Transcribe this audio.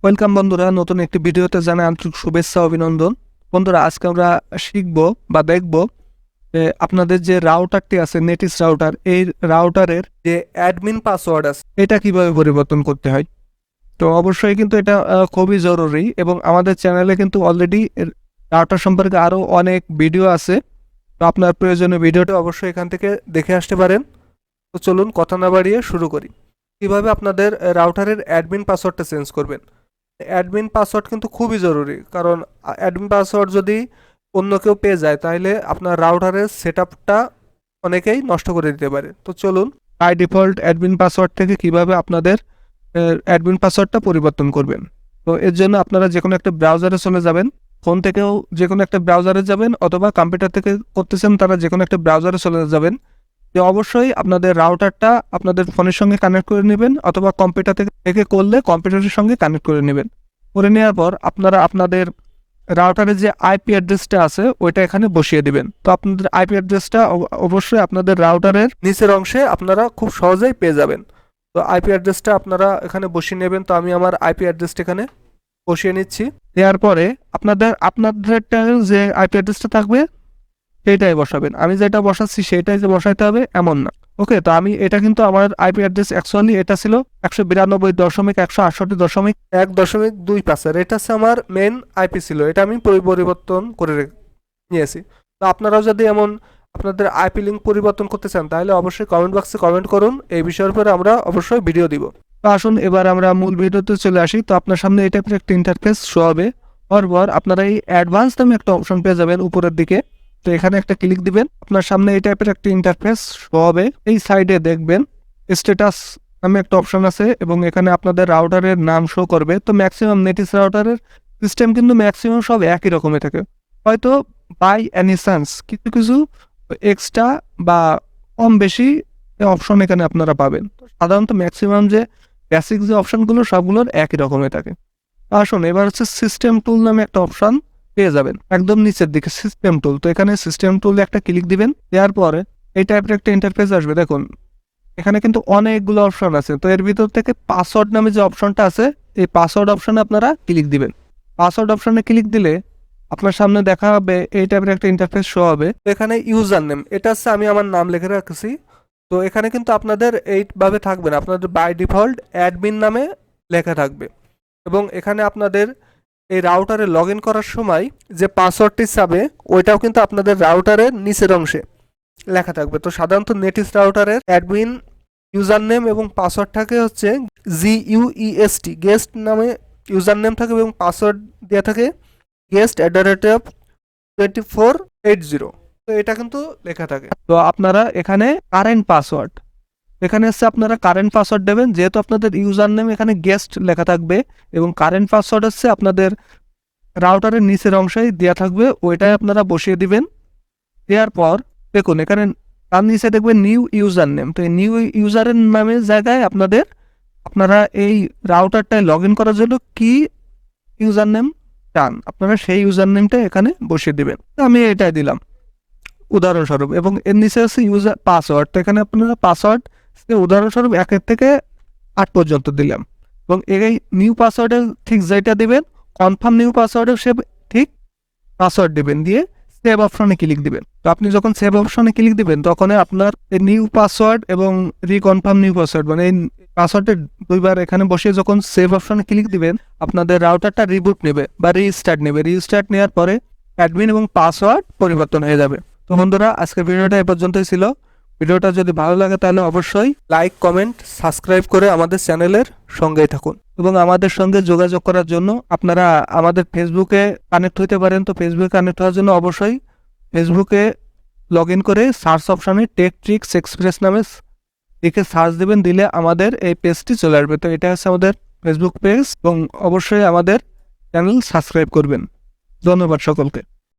Welcome বন্ধুরা, নতুন একটি ভিডিওতে জানাই আন্তরিক শুভেচ্ছা অভিনন্দন। বন্ধুরা, আজকে আমরা শিখব বা দেখব যে আপনাদের যে রাউটারটি আছে নেটিস রাউটার, এই রাউটারের যে অ্যাডমিন পাসওয়ার্ড আছে এটা কিভাবে পরিবর্তন করতে হয়। তো অবশ্যই কিন্তু এটা খুবই জরুরি এবং আমাদের চ্যানেলে কিন্তু অলরেডি রাউটার সম্পর্কে আরও অনেক ভিডিও আছে। তো আপনার প্রয়োজনীয় ভিডিওটা অবশ্যই এখান থেকে দেখে আসতে পারেন। তো চলুন কথা না বাড়িয়ে শুরু করি। কিভাবে আপনাদের রাউটারের অ্যাডমিন পাসওয়ার্ডটা চেঞ্জ করবেন। অ্যাডমিন পাসওয়ার্ড কিন্তু খুবই জরুরি, কারণ অ্যাডমিন পাসওয়ার্ড যদি অন্য কেউ পেয়ে যায় তাহলে আপনার রাউটারের সেটআপটা অনেকেই নষ্ট করে দিতে পারে। তো চলুন বাই ডিফল্ট অ্যাডমিন পাসওয়ার্ড থেকে কিভাবে আপনাদের অ্যাডমিন পাসওয়ার্ডটা পরিবর্তন করবেন। তো এর জন্য আপনারা যে কোনো একটা ব্রাউজারে চলে যাবেন, ফোন থেকেও যে কোনো একটা ব্রাউজারে যাবেন, অথবা কম্পিউটার থেকে করতেছেন তারা যে কোনো একটা ব্রাউজারে চলে যাবেন। যে অবশ্যই আপনাদের রাউটারটা আপনাদের ফোনের সঙ্গে কানেক্ট করে নেবেন, অথবা কম্পিউটার থেকে করলে কম্পিউটারের সঙ্গে কানেক্ট করে নেবেন। করে নেওয়ার পর আপনারা আপনাদের রাউটারের যে আইপি অ্যাড্রেসটা আছে ওইটা এখানে বসিয়ে দিবেন। তো আপনাদের আইপি অ্যাড্রেসটা অবশ্যই আপনাদের রাউটারের নিচের অংশে আপনারা খুব সহজেই পেয়ে যাবেন। তো আইপি অ্যাড্রেসটা আপনারা এখানে বসিয়ে নেবেন। তো আমি আমার আইপি অ্যাড্রেসটা এখানে বসিয়ে নিচ্ছি। দেওয়ার পরে আপনাদেরটা যে আইপি অ্যাড্রেসটা থাকবে সেইটাই বসাবেন। আমি যেটা বসাচ্ছি সেটাই যে বসাইতে হবে এমন না। ওকে, তো আমি এটা কিন্তু আমার আইপি অ্যাড্রেস অ্যাকচুয়ালি এটা ছিল 192.168.1.2৫। এটা হচ্ছে আমার মেন আইপি ছিল, এটা আমি পরিবর্তন করে নিয়েছি। তো আপনারাও যদি এমন আপনাদের আইপি লিঙ্ক পরিবর্তন করতে চান তাহলে অবশ্যই কমেন্ট বক্সে কমেন্ট করুন, এই বিষয়ের উপরে আমরা অবশ্যই ভিডিও দিব। তো আসুন এবার আমরা মূল ভিডিওতে চলে আসি। তো আপনার সামনে এই টাইপের একটা ইন্টারফেস শো হবে। পরপর আপনারা এই অ্যাডভান্স নামে একটা অপশন পেয়ে যাবেন উপরের দিকে। তো এখানে একটা ক্লিক দিবেন, আপনার সামনে এই টাইপের একটা ইন্টারফেস শো হবে। এই সাইডে দেখবেন স্ট্যাটাস নামে একটা অপশন আছে এবং এখানে আপনাদের রাউটারের নাম শো করবে। তো ম্যাক্সিমাম নেটিস রাউটারের সিস্টেম কিন্তু ম্যাক্সিমাম সব একই রকমের থাকে, হয়তো বাই এনি চান্স কিছু কিছু এক্সট্রা বা কম বেশি অপশন এখানে আপনারা পাবেন। সাধারণত ম্যাক্সিমাম যে বেসিক যে অপশনগুলো সবগুলোর একই রকমের থাকে। আসুন এবার হচ্ছে সিস্টেম টুল নামে একটা অপশন পেয়ে যাবেন একদম নিচের দিকে, সিস্টেম টুল। তো এখানে সিস্টেম টুলে একটা ক্লিক দিবেন, দেওয়ার পরে এই টাইপের একটা ইন্টারফেস আসবে। দেখুন এখানে কিন্তু অনেকগুলো অপশন আছে। তো এর ভিতর থেকে পাসওয়ার্ড নামে যে অপশনটা আছে এই পাসওয়ার্ড অপশনে আপনারা ক্লিক দিবেন। পাসওয়ার্ড অপশনে ক্লিক দিলে আপনার সামনে দেখা হবে এই টাইপের একটা ইন্টারফেস শো হবে। তো এখানে ইউজার নেম, এটা হচ্ছে আমি আমার নাম লিখে রাখছি। তো এখানে কিন্তু আপনাদের এইভাবে থাকবে না, আপনাদের বাই ডিফল্ট অ্যাডমিন নামে লেখা থাকবে। এবং এখানে আপনাদের এই রাউটারে লগ ইন করার সময় যে পাসওয়ার্ডটি চাবে ওইটাও কিন্তু আপনাদের রাউটারের নিচের অংশে লেখা থাকবে। তো সাধারণত নেটিস রাউটারের অ্যাডমিন ইউজার নেম এবং পাসওয়ার্ড থাকে হচ্ছে GUEST, গেস্ট নামে ইউজার নেম থাকে এবং পাসওয়ার্ড দেওয়া থাকে guest@2480। তো এটা কিন্তু লেখা থাকে। তো আপনারা এখানে কারেন্ট পাসওয়ার্ড, এখানে হচ্ছে আপনারা কারেন্ট পাসওয়ার্ড দেবেন, যেহেতু আপনাদের ইউজার নেম এখানে গেস্ট লেখা থাকবে এবং কারেন্ট পাসওয়ার্ড হচ্ছে আপনাদের রাউটারের নিচের অংশেই দেওয়া থাকবে, ওইটাই আপনারা বসিয়ে দিবেন। দেওয়ার পর দেখুন এখানে তার নিচে দেখবেন নিউ ইউজার নেম। তো এই নিউ ইউজারের নামের জায়গায় আপনারা এই রাউটারটায় লগ ইন করার জন্য কি ইউজার নেম চান আপনারা সেই ইউজার নেমটা এখানে বসিয়ে দিবেন। তো আমি এটাই দিলাম উদাহরণস্বরূপ, এবং এর নিচে আছে ইউজার পাসওয়ার্ড। তো এখানে আপনারা পাসওয়ার্ড উদাহরণস্বরূপ 1 থেকে 8 পর্যন্ত দিলাম, এবং এই নিউ পাসওয়ার্ডে ঠিক যেটা দিবেন কনফার্ম নিউ পাসওয়ার্ডে সে ঠিক পাসওয়ার্ড দিবেন, দিয়ে সেভ অপশনে ক্লিক দিবেন। তো আপনি যখন সেভ অপশনে ক্লিক দিবেন তখন আপনার এই নিউ পাসওয়ার্ড এবং রিকনফার্ম নিউ পাসওয়ার্ড মানে এই পাসওয়ার্ডে দুইবার এখানে বসে যখন সেভ অপশনে ক্লিক দিবেন আপনাদের রাউটারটা রিবুট নেবে বা রিস্টার্ট নেবে। রিস্টার্ট নেওয়ার পরে অ্যাডমিন এবং পাসওয়ার্ড পরিবর্তন হয়ে যাবে। তো বন্ধুরা, আজকের ভিডিওটা এ পর্যন্তই ছিল। ভিডিওটা যদি ভালো লাগে তাহলে অবশ্যই লাইক, কমেন্ট, সাবস্ক্রাইব করে আমাদের চ্যানেলের সঙ্গেই থাকুন। এবং আমাদের সঙ্গে যোগাযোগ করার জন্য আপনারা আমাদের ফেসবুকে কানেক্ট হতে পারেন। তো ফেসবুকে কানেক্ট হওয়ার জন্য অবশ্যই ফেসবুকে লগ ইন করে সার্চ অপশানে টেক ট্রিক্স এক্সপ্রেস নামে লিখে সার্চ দেবেন, দিলে আমাদের এই পেজটি চলে আসবে। তো এটা হচ্ছে আমাদের ফেসবুক পেজ, এবং অবশ্যই আমাদের চ্যানেল সাবস্ক্রাইব করবেন। ধন্যবাদ সকলকে।